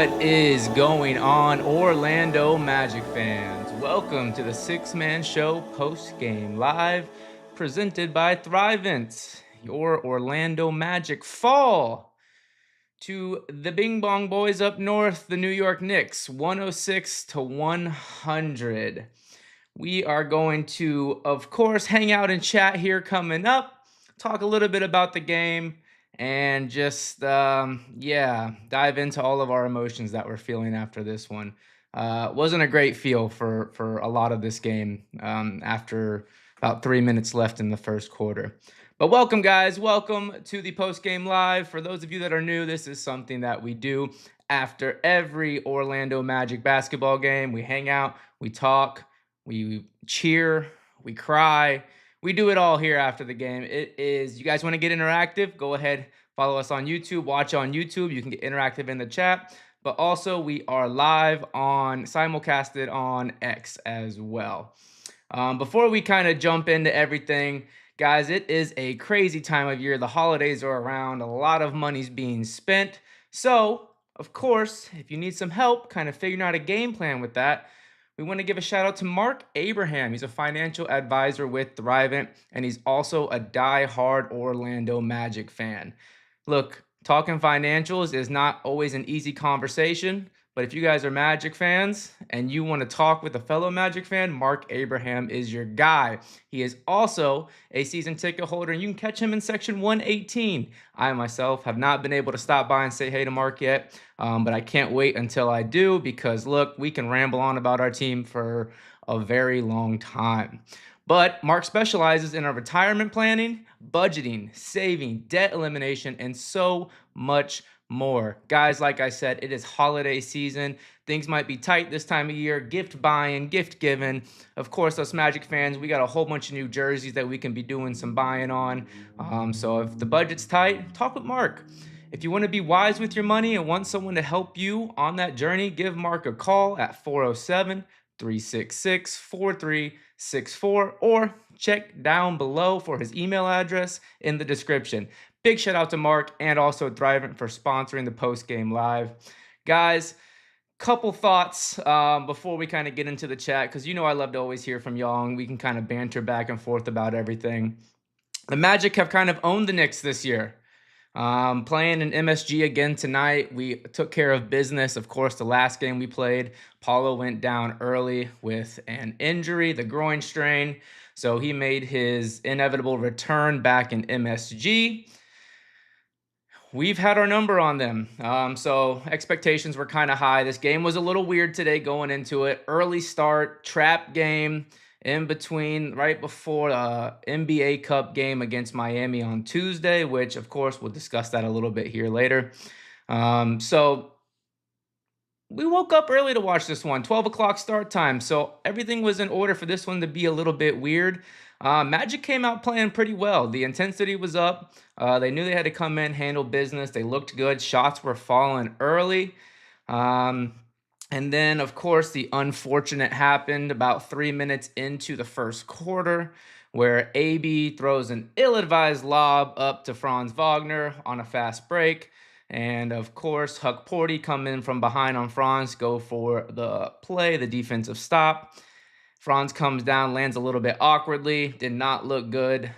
What is going on, Orlando Magic fans? Welcome to the Six-Man Show Postgame Live, presented by Thrivent. Your Orlando Magic fall to the Bing Bong Boys up north, the New York Knicks, 106-100. We are going to, of course, hang out and chat here coming up, talk a little bit about the game, and just, dive into all of our emotions that we're feeling after this one. Wasn't a great feel for a lot of this game after about 3 minutes left in the first quarter. But welcome, guys. Welcome to the post game live. For those of you that are new, this is something that we do after every Orlando Magic basketball game. We hang out, we talk, we cheer, we cry. We do it all here after the game. You guys want to get interactive? Go ahead, follow us on YouTube, watch on YouTube. You can get interactive in the chat. But also, we are live on simulcasted on X as well. Before we kind of jump into everything, guys, it is a crazy time of year. The holidays are around, a lot of money's being spent. So, of course, if you need some help kind of figuring out a game plan with that, we want to give a shout out to Marc.Abraham. He's a financial advisor with Thrivent, and he's also a die-hard Orlando Magic fan. Look, talking financials is not always an easy conversation, but if you guys are Magic fans and you want to talk with a fellow Magic fan, Marc.Abraham is your guy. He is also a season ticket holder, and you can catch him in section 118. I myself have not been able to stop by and say hey to Marc yet, but I can't wait until I do because, look, we can ramble on about our team for a very long time. But Marc specializes in our retirement planning, budgeting, saving, debt elimination, and so much more. Guys, like I said, it is holiday season. Things might be tight this time of year. Gift buying, gift giving. Of course, us Magic fans, we got a whole bunch of new jerseys that we can be doing some buying on. So if the budget's tight, talk with Marc. If you want to be wise with your money and want someone to help you on that journey, give Marc a call at 407-366-4364 or check down below for his email address in the description. Big shout out to Marc and also Thrivent for sponsoring the post game live. Guys, couple thoughts before we kind of get into the chat, because I love to always hear from y'all and we can kind of banter back and forth about everything. The Magic have kind of owned the Knicks this year. Playing in MSG again tonight. We took care of business. Of course, the last game we played, Paulo went down early with an injury, the groin strain. So he made his inevitable return back in MSG. We've had our number on them. So expectations were kind of high. This game was a little weird today going into it. Early start, trap game in between, right before the NBA Cup game against Miami on Tuesday, which, of course, we'll discuss that a little bit here later. So we woke up early to watch this one, 12 o'clock start time. So everything was in order for this one to be a little bit weird. Magic came out playing pretty well. The intensity was up. They knew they had to come in, handle business. They looked good. Shots were falling early. And then, of course, the unfortunate happened about 3 minutes into the first quarter, where AB throws an ill-advised lob up to Franz Wagner on a fast break. And, of course, Huck Porty come in from behind on Franz, go for the play, the defensive stop. Franz comes down, lands a little bit awkwardly, did not look good.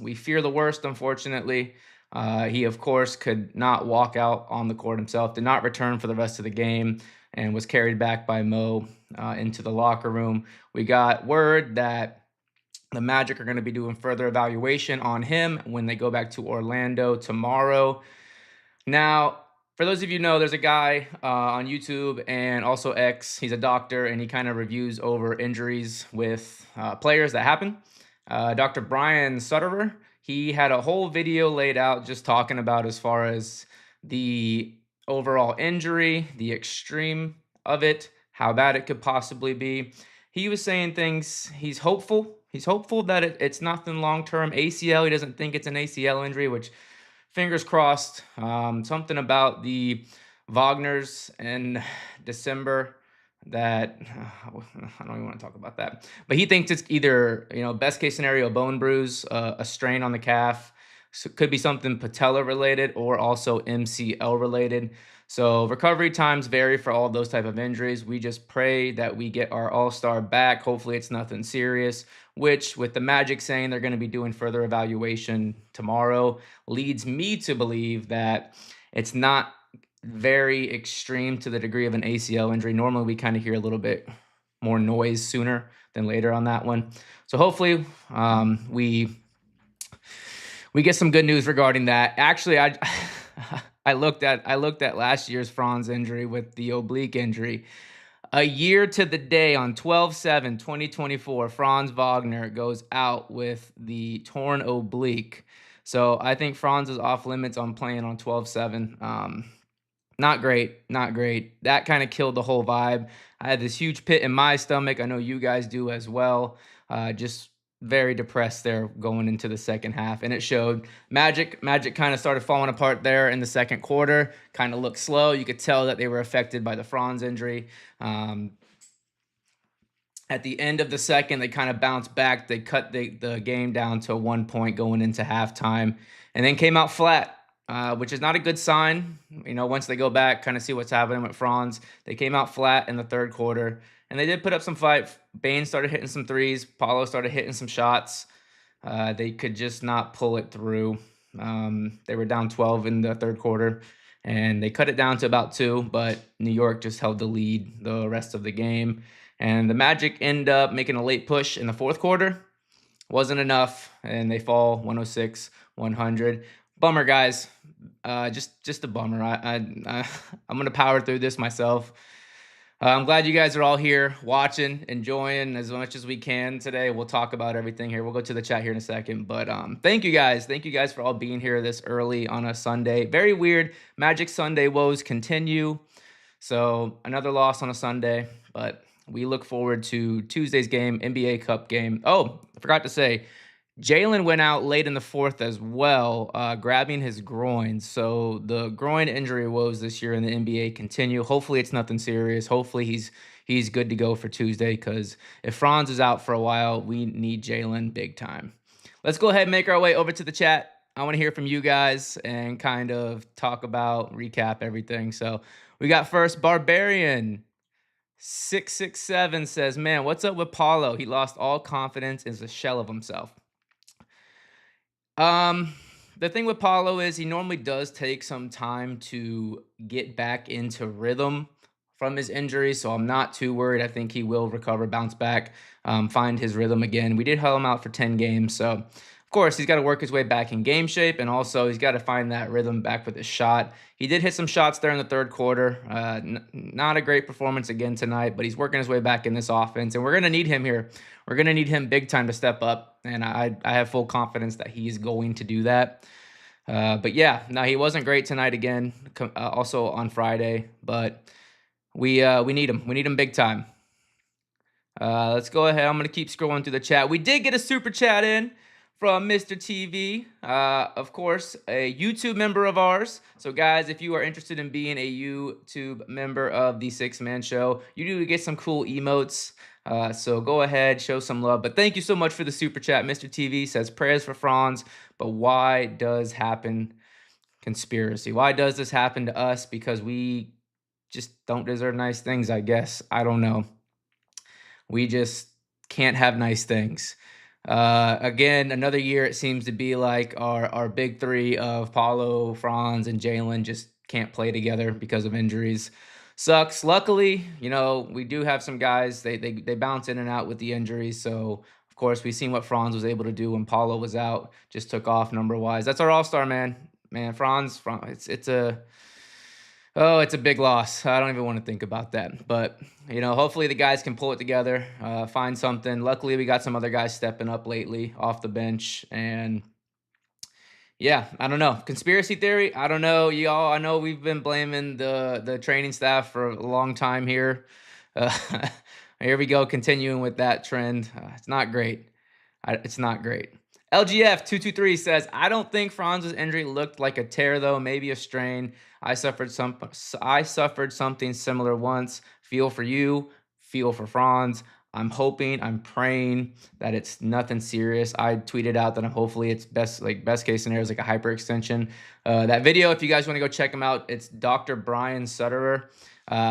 We fear the worst, unfortunately. He, of course, could not walk out on the court himself, did not return for the rest of the game, and was carried back by Mo into the locker room. We got word that the Magic are going to be doing further evaluation on him when they go back to Orlando tomorrow. Now, for those of you who know, there's a guy on YouTube and also X. He's a doctor, and he kind of reviews over injuries with players that happen. Dr. Brian Sutterer, he had a whole video laid out just talking about as far as the overall injury, the extreme of it, how bad it could possibly be. He was saying things, he's hopeful. He's hopeful that it's nothing long-term. ACL, he doesn't think it's an ACL injury, which fingers crossed. Something about the Wagners in December that I don't even want to talk about that. But he thinks it's either, best case scenario, a bone bruise, a strain on the calf. So could be something patella related or also MCL related. So recovery times vary for all those type of injuries. We just pray that we get our all-star back. Hopefully it's nothing serious, which with the Magic saying they're going to be doing further evaluation tomorrow leads me to believe that it's not very extreme to the degree of an ACL injury. Normally we kind of hear a little bit more noise sooner than later on that one. So hopefully we get some good news regarding that. Actually, I I looked at last year's Franz injury with the oblique injury. A year to the day on 12/7/2024, Franz Wagner goes out with the torn oblique. So I think Franz is off limits on playing on 12/7. Not great, not great. That kind of killed the whole vibe. I had this huge pit in my stomach. I know you guys do as well. Just very depressed there going into the second half, and it showed. Magic kind of started falling apart there in the second quarter. Kind of looked slow. You could tell that they were affected by the Franz injury. At the end of the second, they kind of bounced back. They cut the game down to 1 point going into halftime, and then came out flat, which is not a good sign. Once they go back, kind of see what's happening with Franz. They came out flat in the third quarter, and they did put up some fight. Bain started hitting some threes. Paulo started hitting some shots. They could just not pull it through. They were down 12 in the third quarter, and they cut it down to about 2, but New York just held the lead the rest of the game. And the Magic end up making a late push in the fourth quarter. Wasn't enough, and they fall 106-100. Bummer, guys. Just a bummer. I'm gonna power through this myself. I'm glad you guys are all here watching, enjoying as much as we can today. We'll talk about everything here. We'll go to the chat here in a second. But thank you guys. Thank you guys for all being here this early on a Sunday. Very weird. Magic Sunday woes continue. So another loss on a Sunday. But we look forward to Tuesday's game, NBA Cup game. Oh, I forgot to say, Jalen went out late in the fourth as well, grabbing his groin. So the groin injury woes this year in the NBA continue. Hopefully it's nothing serious. Hopefully he's good to go for Tuesday, because if Franz is out for a while, we need Jalen big time. Let's go ahead and make our way over to the chat. I want to hear from you guys and kind of talk about, recap everything. So we got first Barbarian 667 says, "Man, what's up with Paulo? He lost all confidence, is a shell of himself." Um, the thing with Paulo is he normally does take some time to get back into rhythm from his injury, so I'm not too worried. I think he will recover, bounce back, find his rhythm again. We did held him out for 10 games, so of course he's got to work his way back in game shape, and also he's got to find that rhythm back with his shot. He did hit some shots there in the third quarter. Not a great performance again tonight, but he's working his way back in this offense, and we're going to need him here. We're going to need him big time to step up, and I have full confidence that he is going to do that. But yeah, no, he wasn't great tonight again, also on Friday, but we need him. We need him big time. Let's go ahead. I'm going to keep scrolling through the chat. We did get a super chat in from Mr. TV, of course, a YouTube member of ours. So guys, if you are interested in being a YouTube member of the Six Man Show, you do get some cool emotes. So go ahead, show some love. But thank you so much for the super chat. Mr. TV says, prayers for Franz, but why does happen? Conspiracy. Why does this happen to us? Because we just don't deserve nice things, I guess. I don't know. We just can't have nice things. Again, another year it seems to be like our big three of Paulo, Franz, and Jalen just can't play together because of injuries. Sucks. Luckily, we do have some guys. They bounce in and out with the injuries. So of course we've seen what Franz was able to do when Paulo was out. Just took off number wise. That's our all-star, man. Franz. It's a big loss. I don't even want to think about that. But, hopefully the guys can pull it together, find something. Luckily, we got some other guys stepping up lately off the bench. And, yeah, I don't know. Conspiracy theory? I don't know. Y'all, I know we've been blaming the training staff for a long time here. Here we go, continuing with that trend. It's not great. It's not great. LGF 223 says, I don't think Franz's injury looked like a tear, though. Maybe a strain. I suffered something similar once. Feel for you. Feel for Franz. I'm hoping, I'm praying that it's nothing serious. I tweeted out that hopefully it's best case scenario is like a hyperextension. That video, if you guys want to go check him out, it's Dr. Brian Sutterer.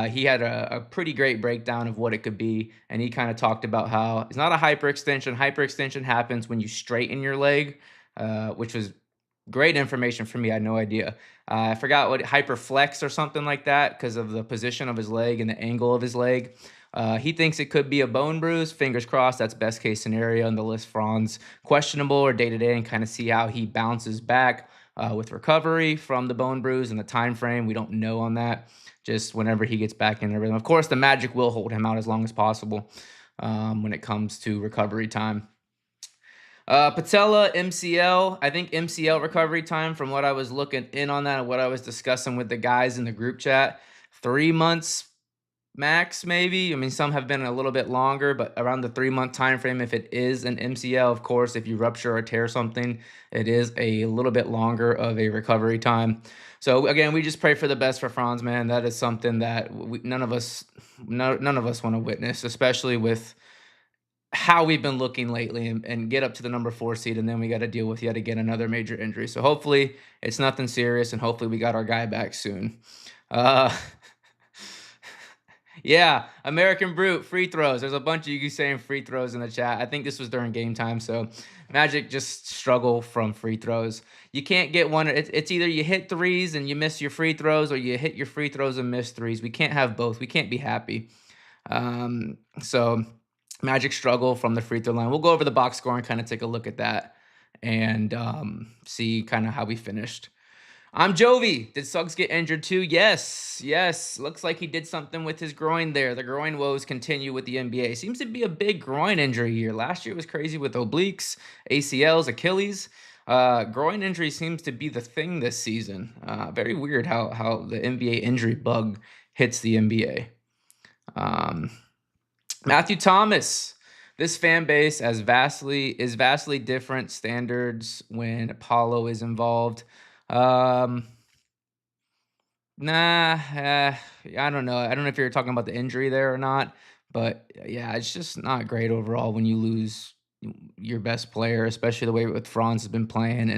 He had a pretty great breakdown of what it could be, and he kind of talked about how it's not a hyperextension. Hyperextension happens when you straighten your leg, which was great information for me. I had no idea. I forgot what hyperflex or something like that because of the position of his leg and the angle of his leg. He thinks it could be a bone bruise. Fingers crossed. That's best case scenario on the list. Franz questionable or day to day, and kind of see how he bounces back with recovery from the bone bruise and the time frame. We don't know on that. Just whenever he gets back in the rhythm. Of course, the Magic will hold him out as long as possible when it comes to recovery time. Patella, MCL. I think MCL recovery time, from what I was looking in on that and what I was discussing with the guys in the group chat, 3 months max, maybe. I mean, some have been a little bit longer, but around the 3-month time frame if it is an MCL. Of course, if you rupture or tear something, it is a little bit longer of a recovery time. So again, we just pray for the best for Franz, man. That is something that none of us want to witness, especially with how we've been looking lately, and get up to the number 4 seed, and then we got to deal with yet again another major injury. So hopefully it's nothing serious, and hopefully we got our guy back soon. Uh, yeah, American Brute, free throws. There's a bunch of you saying free throws in the chat. I think this was during game time, so Magic just struggle from free throws. You can't get one. It's either you hit threes and you miss your free throws, or you hit your free throws and miss threes. We can't have both. We can't be happy. So Magic struggle from the free throw line. We'll go over the box score and kind of take a look at that and see kind of how we finished. I'm Jovi. Did Suggs get injured too? Yes. Looks like he did something with his groin there. The groin woes continue with the NBA. Seems to be a big groin injury year. Last year was crazy with obliques, ACLs, Achilles. Groin injury seems to be the thing this season. Very weird how the NBA injury bug hits the NBA. Matthew Thomas. This fan base is vastly different standards when Apollo is involved. Nah, I don't know. I don't know if you're talking about the injury there or not, but yeah, it's just not great overall when you lose your best player, especially the way with Franz has been playing,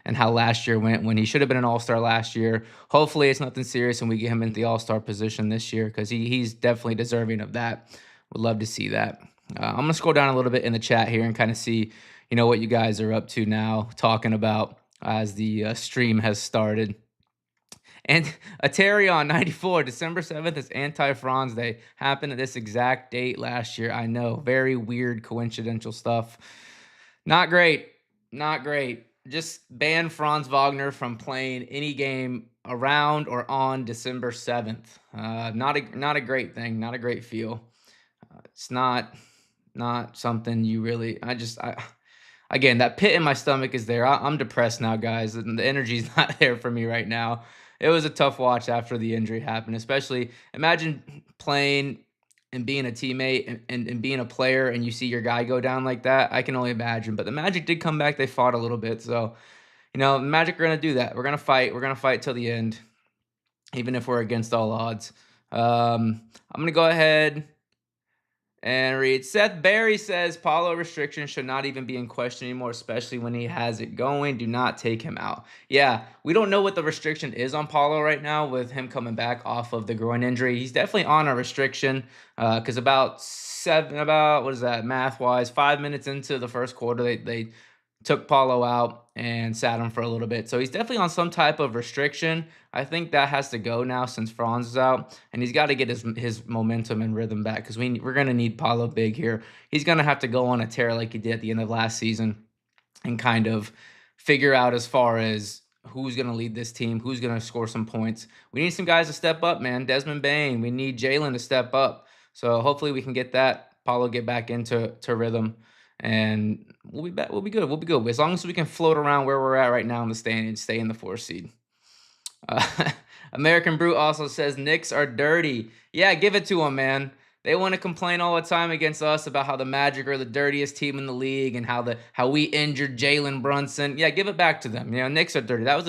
and how last year went when he should have been an all-star last year. Hopefully it's nothing serious and we get him into the all-star position this year, because he's definitely deserving of that. Would love to see that. I'm going to scroll down a little bit in the chat here and kind of see, what you guys are up to now, talking about as the stream has started. And Aterion 94, December 7th is Anti-Franz Day. Happened at this exact date last year. I know, very weird coincidental stuff. Not great. Just ban Franz Wagner from playing any game around or on December 7th. Not a great thing, not a great feel. It's not something you really, again, that pit in my stomach is there. I'm depressed now, guys. The energy's not there for me right now. It was a tough watch after the injury happened, especially imagine playing and being a teammate and being a player, and you see your guy go down like that. I can only imagine. But the Magic did come back. They fought a little bit. So, the Magic are going to do that. We're going to fight. We're going to fight till the end, even if we're against all odds. I'm going to go ahead and read. Seth Berry says Paulo restriction should not even be in question anymore, especially when he has it going. Do not take him out. Yeah, we don't know what the restriction is on Paulo right now with him coming back off of the groin injury. He's definitely on a restriction because what is that, math-wise, 5 minutes into the first quarter, they took Paulo out and sat him for a little bit. So he's definitely on some type of restriction. I think that has to go now since Franz is out, and he's got to get his momentum and rhythm back, because we're going to need Paulo big here. He's going to have to go on a tear like he did at the end of last season and kind of figure out as far as who's going to lead this team, who's going to score some points. We need some guys to step up, man. Desmond Bane. We need Jalen to step up. So hopefully we can get that, Paulo get back into rhythm, and we'll be back. We'll be good. As long as we can float around where we're at right now in the standings, stay in the 4th seed. American Brew also says Knicks are dirty. Yeah, give it to them, man. They want to complain all the time against us about how the Magic are the dirtiest team in the league and how we injured Jalen Brunson. Yeah, give it back to them. Knicks are dirty. That was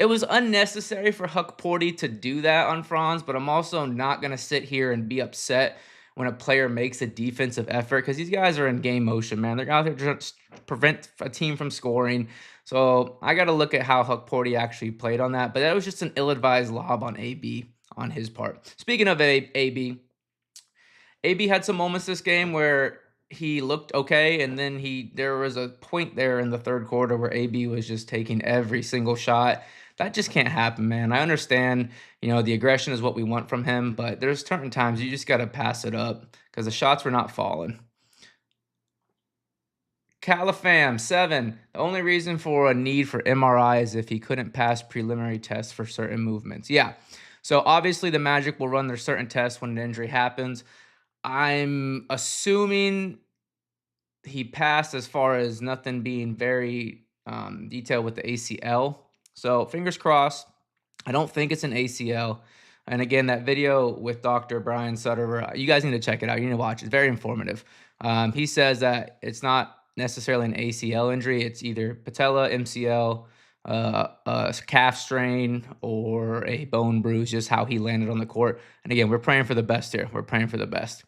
it was unnecessary for Huck Porty to do that on Franz, but I'm also not going to sit here and be upset when a player makes a defensive effort, because these guys are in game motion, man. They're out there just to prevent a team from scoring. So I got to look at how Hukporti actually played on that. But that was just an ill-advised lob on AB on his part. Speaking of AB, AB had some moments this game where he looked okay, and then there was a point there in the third quarter where AB was just taking every single shot. That just can't happen, man. I understand, the aggression is what we want from him, but there's certain times you just got to pass it up because the shots were not falling. Califam 7. The only reason for a need for MRI is if he couldn't pass preliminary tests for certain movements. Yeah. So obviously the Magic will run their certain tests when an injury happens. I'm assuming he passed as far as nothing being very detailed with the ACL. So fingers crossed. I don't think it's an ACL. And again, that video with Dr. Brian Sutter, you guys need to check it out. You need to watch it. It's very informative. He says that it's not necessarily an ACL injury. It's either patella, MCL, a calf strain, or a bone bruise, just how he landed on the court. And again, we're praying for the best here. We're praying for the best.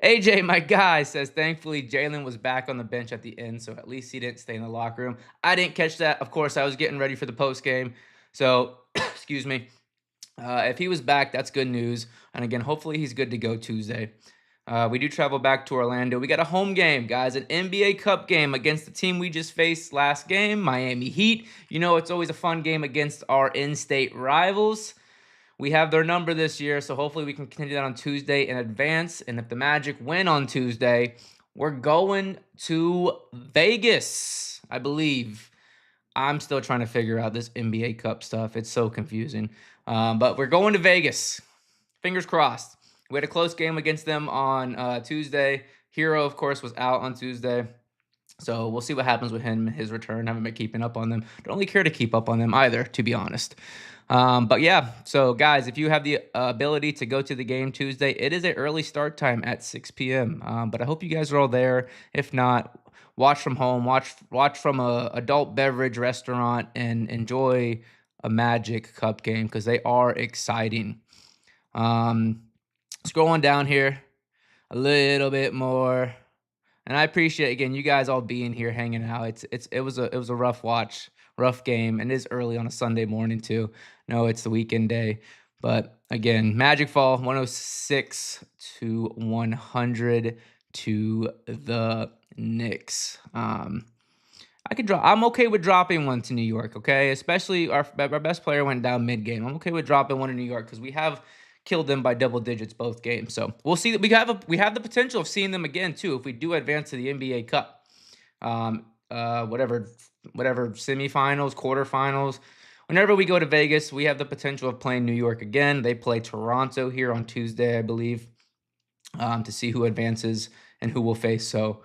AJ, my guy, says, thankfully, Jalen was back on the bench at the end, so at least he didn't stay in the locker room. I didn't catch that. Of course, I was getting ready for the post game. So, excuse me. If he was back, that's good news. And again, hopefully he's good to go Tuesday. We do travel back to Orlando. We got a home game, guys, an NBA Cup game against the team we just faced last game, Miami Heat. It's always a fun game against our in-state rivals. We have their number this year, so hopefully we can continue that on Tuesday in advance. And if the Magic win on Tuesday, we're going to Vegas, I believe. I'm still trying to figure out this NBA Cup stuff. It's so confusing. But we're going to Vegas. Fingers crossed. We had a close game against them on Tuesday. Hero, of course, was out on Tuesday. So we'll see what happens with him, his return. Haven't been keeping up on them. Don't really care to keep up on them either, to be honest. But yeah, so guys, if you have the ability to go to the game Tuesday, it is an early start time at 6 p.m. But I hope you guys are all there. If not, watch from home, watch from a adult beverage restaurant, and enjoy a Magic Cup game because they are exciting. Scrolling down here a little bit more. And I appreciate, again, you guys all being here, hanging out. It was a rough watch, rough game, and it is early on a Sunday morning too. No, it's the weekend day, but again, Magic fall 106 to 100 to the Knicks. I'm okay with dropping one to New York. Okay, especially our best player went down mid game. I'm okay with dropping one to New York because we have killed them by double digits both games. So we'll see that we have the potential of seeing them again too if we do advance to the NBA Cup. Whatever semifinals, quarterfinals. Whenever we go to Vegas, we have the potential of playing New York again. They play Toronto here on Tuesday, I believe, to see who advances and who will face. So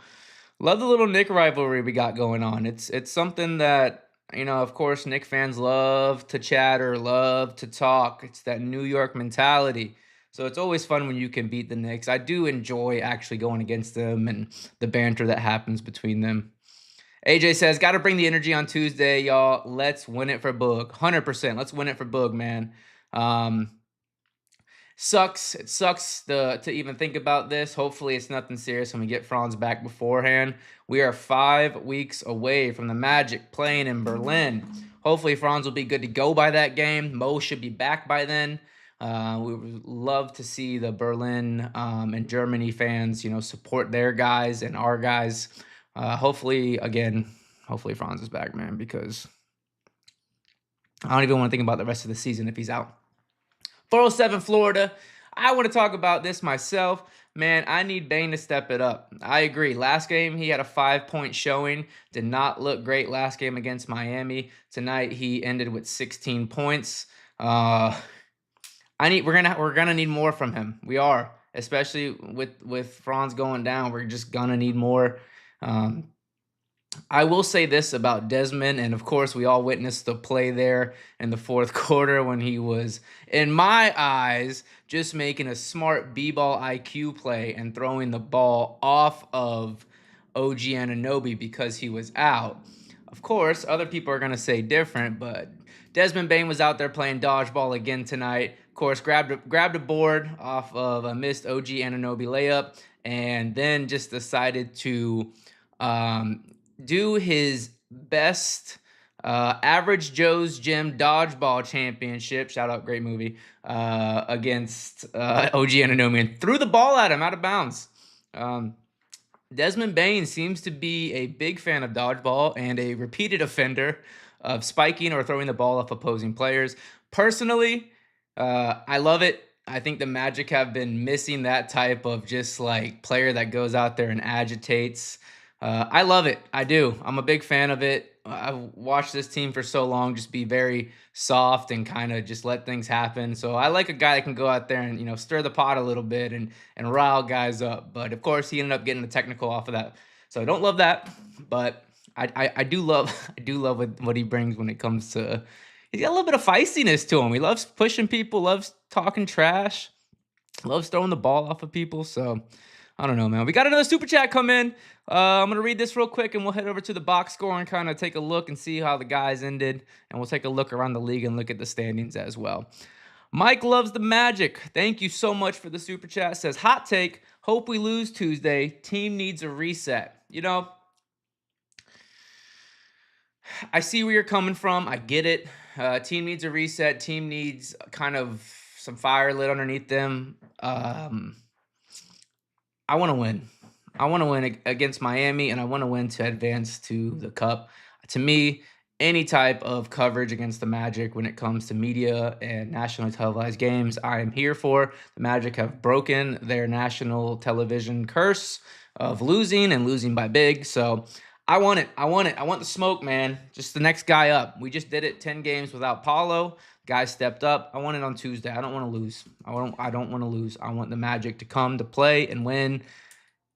love the little Knick rivalry we got going on. It's something that, of course, Knick fans love to chatter, love to talk. It's that New York mentality. So it's always fun when you can beat the Knicks. I do enjoy actually going against them and the banter that happens between them. AJ says, got to bring the energy on Tuesday, y'all. Let's win it for Boog. 100%. Let's win it for Boog, man. Sucks. It sucks to even think about this. Hopefully it's nothing serious when we get Franz back beforehand. We are 5 weeks away from the Magic playing in Berlin. Hopefully Franz will be good to go by that game. Mo should be back by then. We would love to see the Berlin and Germany fans, support their guys and our guys. Hopefully Franz is back, man, because I don't even want to think about the rest of the season if he's out. 407 Florida. I want to talk about this myself. Man, I need Bane to step it up. I agree. Last game, he had a 5-point showing. Did not look great last game against Miami. Tonight, he ended with 16 points. We're gonna need more from him. We are, especially with Franz going down. We're just gonna need more. I will say this about Desmond, and of course, we all witnessed the play there in the fourth quarter when he was, in my eyes, just making a smart B-ball IQ play and throwing the ball off of OG Anunoby because he was out. Of course, other people are going to say different, but Desmond Bane was out there playing dodgeball again tonight. Of course, grabbed a board off of a missed OG Anunoby layup, and then just decided to um, do his best Average Joe's Gym Dodgeball Championship. Shout out, great movie. Against OG Anunoby and threw the ball at him out of bounds. Desmond Bain seems to be a big fan of dodgeball and a repeated offender of spiking or throwing the ball off opposing players. Personally, I love it. I think the Magic have been missing that type of just like player that goes out there and agitates. I love it. I do. I'm a big fan of it. I've watched this team for so long just be very soft and kind of just let things happen. So I like a guy that can go out there and, stir the pot a little bit and rile guys up. But of course, he ended up getting a technical off of that. So I don't love that, but I do love I do love what he brings when it comes to. He's got a little bit of feistiness to him. He loves pushing people, loves talking trash, loves throwing the ball off of people. So I don't know, man. We got another super chat come in. I'm going to read this real quick, and we'll head over to the box score and kind of take a look and see how the guys ended. And we'll take a look around the league and look at the standings as well. Mike loves the Magic. Thank you so much for the super chat. Says, hot take, hope we lose Tuesday. Team needs a reset. I see where you're coming from. I get it. Team needs a reset. Team needs kind of some fire lit underneath them. I want to win. I want to win against Miami, and I want to win to advance to the Cup. To me, any type of coverage against the Magic when it comes to media and nationally televised games, I am here for. The Magic have broken their national television curse of losing and losing by big. So I want it. I want the smoke, man. Just the next guy up. We just did it 10 games without Paulo. Guy stepped up. I want it on Tuesday. I don't want to lose. I don't want to lose. I want the Magic to come to play and win.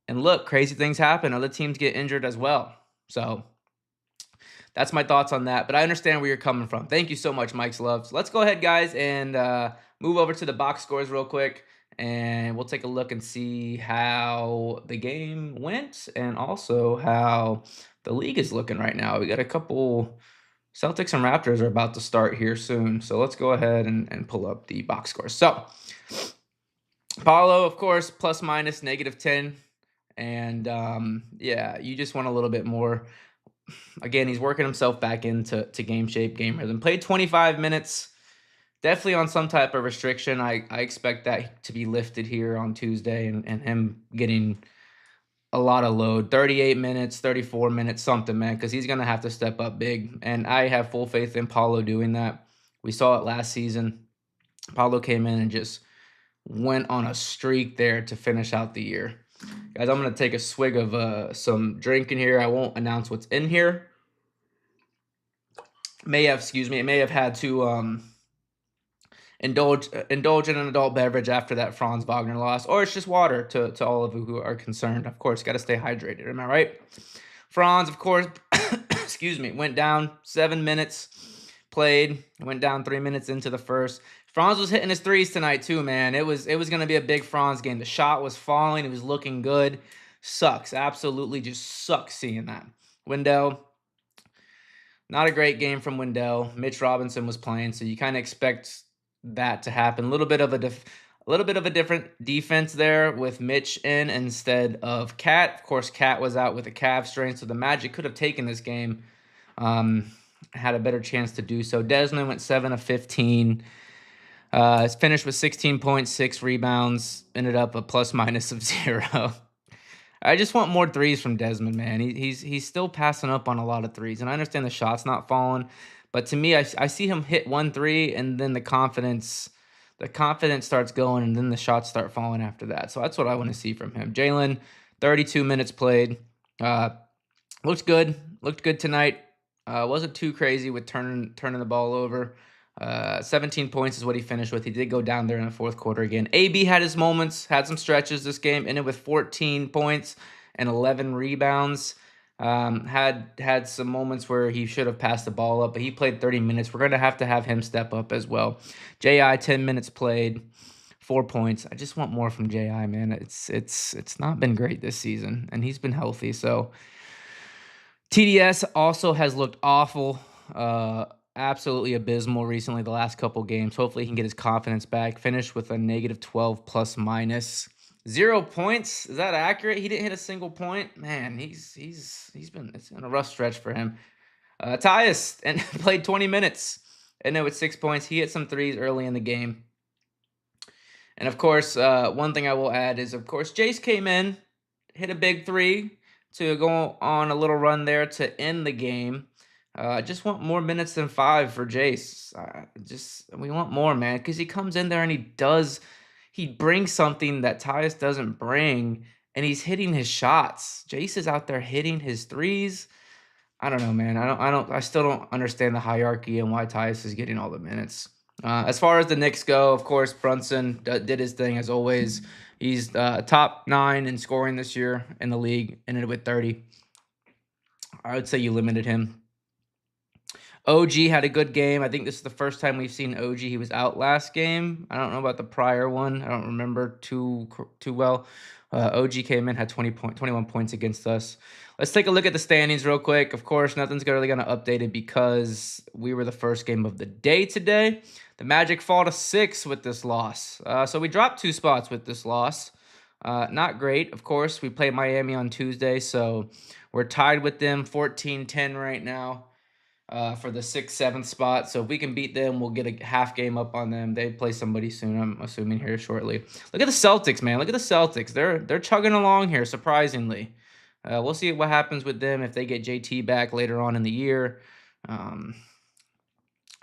And look, crazy things happen. Other teams get injured as well. So that's my thoughts on that. But I understand where you're coming from. Thank you so much, Mike's Loves. Let's go ahead, guys, and move over to the box scores real quick. And we'll take a look and see how the game went and also how the league is looking right now. We got a couple. Celtics and Raptors are about to start here soon. So let's go ahead and pull up the box scores. So Paulo, of course, plus minus -10. And yeah, you just want a little bit more. Again, he's working himself back into game shape, game rhythm. Played 25 minutes. Definitely on some type of restriction. I expect that to be lifted here on Tuesday and him getting a lot of load. 38 minutes, 34 minutes, something, man, because he's going to have to step up big. And I have full faith in Paulo doing that. We saw it last season. Paulo came in and just went on a streak there to finish out the year. Guys, I'm going to take a swig of some drink in here. I won't announce what's in here. May have had to indulge in an adult beverage after that Franz Wagner loss, or it's just water to all of you who are concerned. Of course, got to stay hydrated. Am I right? Franz, of course, went down 7 minutes, played, went down 3 minutes into the first. Franz was hitting his threes tonight too, man. It was going to be a big Franz game. The shot was falling. It was looking good. Sucks. Absolutely just sucks seeing that. Wendell, not a great game from Wendell. Mitch Robinson was playing, so you kind of expect that to happen. A little bit of a different defense there with Mitch in instead of Cat. Of course, Cat was out with a calf strain, so the Magic could have taken this game. Had a better chance to do so. Desmond went 7 of 15. Finished with 16.6 rebounds. Ended up a plus minus of 0. I just want more threes from Desmond, man. He's still passing up on a lot of threes, and I understand the shot's not falling, but to me, I see him hit 1 3, and then the confidence starts going, and then the shots start falling after that. So that's what I want to see from him. Jalen, 32 minutes played. Looked good tonight. Wasn't too crazy with turning the ball over. 17 points is what he finished with. He did go down there in the fourth quarter again. AB had his moments, had some stretches this game, ended with 14 points and 11 rebounds. Had some moments where he should have passed the ball up, but he played 30 minutes. We're going to have him step up as well. J.I., 10 minutes played, 4 points. I just want more from J.I., man. It's not been great this season, and he's been healthy. So TDS also has looked awful. absolutely abysmal recently the last couple games. Hopefully he can get his confidence back. Finished with a negative 12 plus minus. 0 points. Is that accurate? He didn't hit a single point. Man, it's been a rough stretch for him. Tyus and played 20 minutes. And then with 6 points, he hit some threes early in the game. And of course, one thing I will add is, of course, Jace came in, hit a big three to go on a little run there to end the game. Just want more minutes than 5 for Jace. We want more, man, because he comes in there and he brings something that Tyus doesn't bring, and he's hitting his shots. Jace is out there hitting his threes. I don't know, man. I still don't understand the hierarchy and why Tyus is getting all the minutes. As far as the Knicks go, of course, Brunson did his thing as always. He's top 9 in scoring this year in the league, ended with 30. I would say you limited him. OG had a good game. I think this is the first time we've seen OG. He was out last game. I don't know about the prior one. I don't remember too well. OG came in, had 21 points against us. Let's take a look at the standings real quick. Of course, nothing's really going to update it because we were the first game of the day today. The Magic fall to 6 with this loss. So we dropped 2 spots with this loss. Not great. Of course, we play Miami on Tuesday, so we're tied with them 14-10 right now. For the 6th, 7th spot. So if we can beat them, we'll get a half game up on them. They play somebody soon, I'm assuming, here shortly. Look at the Celtics, man. Look at the Celtics. They're chugging along here, surprisingly. We'll see what happens with them if they get JT back later on in the year.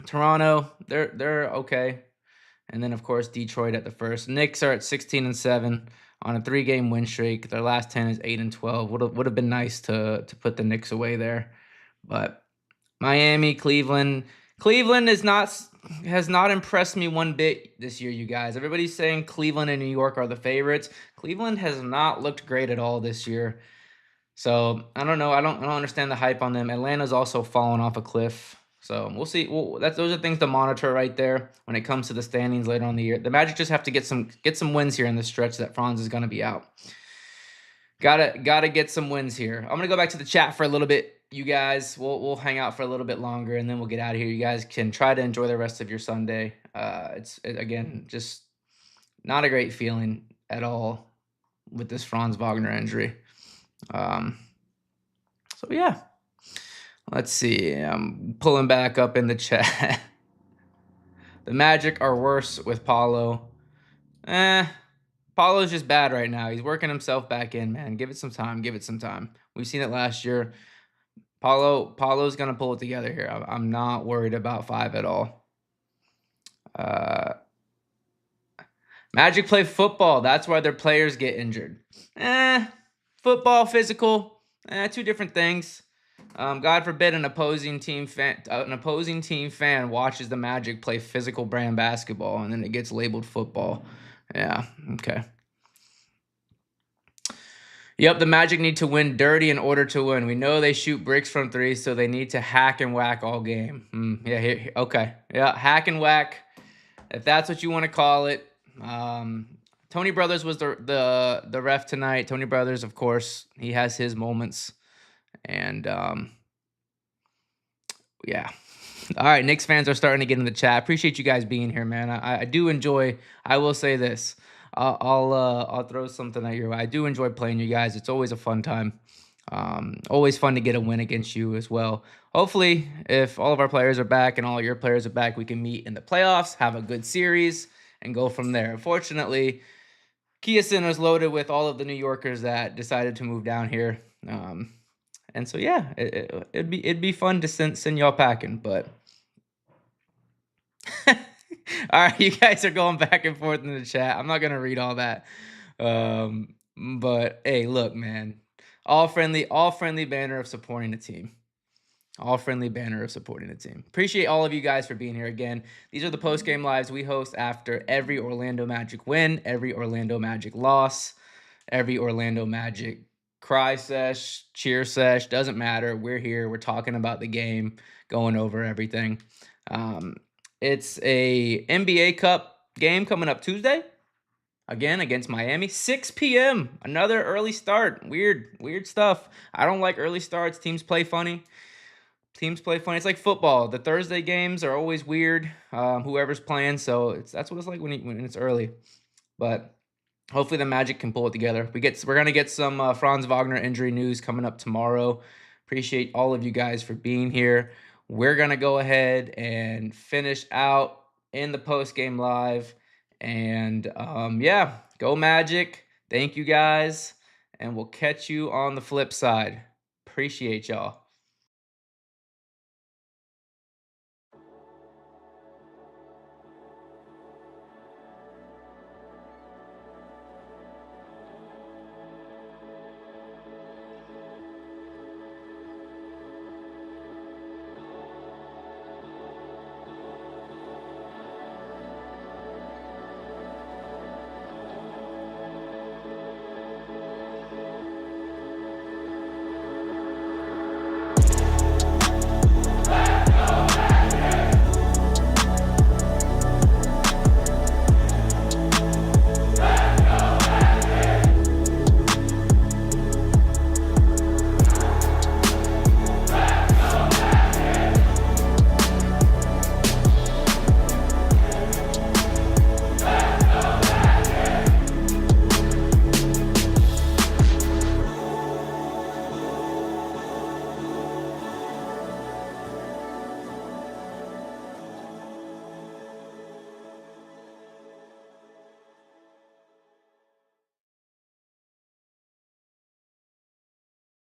Toronto, they're okay. And then, of course, Detroit at the first. Knicks are at 16-7 on a 3-game win streak. Their last 10 is 8-12. Would have been nice to put the Knicks away there. But Miami, Cleveland has not impressed me one bit this year, you guys. Everybody's saying Cleveland and New York are the favorites. Cleveland has not looked great at all this year. So I don't know. I don't understand the hype on them. Atlanta's also fallen off a cliff. So we'll see. Those are things to monitor right there when it comes to the standings later on in the year. The Magic just have to get some wins here in the stretch that Franz is going to be out. Gotta get some wins here. I'm gonna go back to the chat for a little bit. You guys, we'll hang out for a little bit longer, and then we'll get out of here. You guys can try to enjoy the rest of your Sunday. Again, just not a great feeling at all with this Franz Wagner injury. So yeah, let's see. I'm pulling back up in the chat. The Magic are worse with Paulo. Paulo's just bad right now. He's working himself back in, man. Give it some time. Give it some time. We've seen it last year. Paulo's going to pull it together here. I'm not worried about 5 at all. Magic play football. That's why their players get injured. Football, physical, 2 different things. God forbid an opposing team fan watches the Magic play physical brand basketball and then it gets labeled football. Yeah, okay. Yep, the Magic need to win dirty in order to win. We know they shoot bricks from 3, so they need to hack and whack all game. Yeah, okay. Yeah, hack and whack, if that's what you want to call it. Tony Brothers was the ref tonight. Tony Brothers, of course, he has his moments. And, yeah. All right, Knicks fans are starting to get in the chat. Appreciate you guys being here, man. I do enjoy. I will say this. I'll throw something at your way. I do enjoy playing you guys. It's always a fun time. Always fun to get a win against you as well. Hopefully, if all of our players are back and all your players are back, we can meet in the playoffs, have a good series, and go from there. Unfortunately, Kia Center is loaded with all of the New Yorkers that decided to move down here. And so, yeah, it'd be fun to send y'all packing, but all right, you guys are going back and forth in the chat. I'm not gonna read all that, but hey, look, man, all friendly banner of supporting the team. All friendly banner of supporting the team. Appreciate all of you guys for being here again. These are the post-game lives we host after every Orlando Magic win, every Orlando Magic loss, every Orlando Magic cry sesh, cheer sesh, doesn't matter. We're here. We're talking about the game, going over everything. It's a NBA Cup game coming up Tuesday. Again, against Miami, 6 p.m. Another early start. Weird stuff. I don't like early starts. Teams play funny. Teams play funny. It's like football. The Thursday games are always weird. Whoever's playing, so that's what it's like when it's early. But hopefully the Magic can pull it together. We're gonna get some Franz Wagner injury news coming up tomorrow. Appreciate all of you guys for being here. We're gonna go ahead and finish out in the post game live, and yeah, go Magic. Thank you guys, and we'll catch you on the flip side. Appreciate y'all.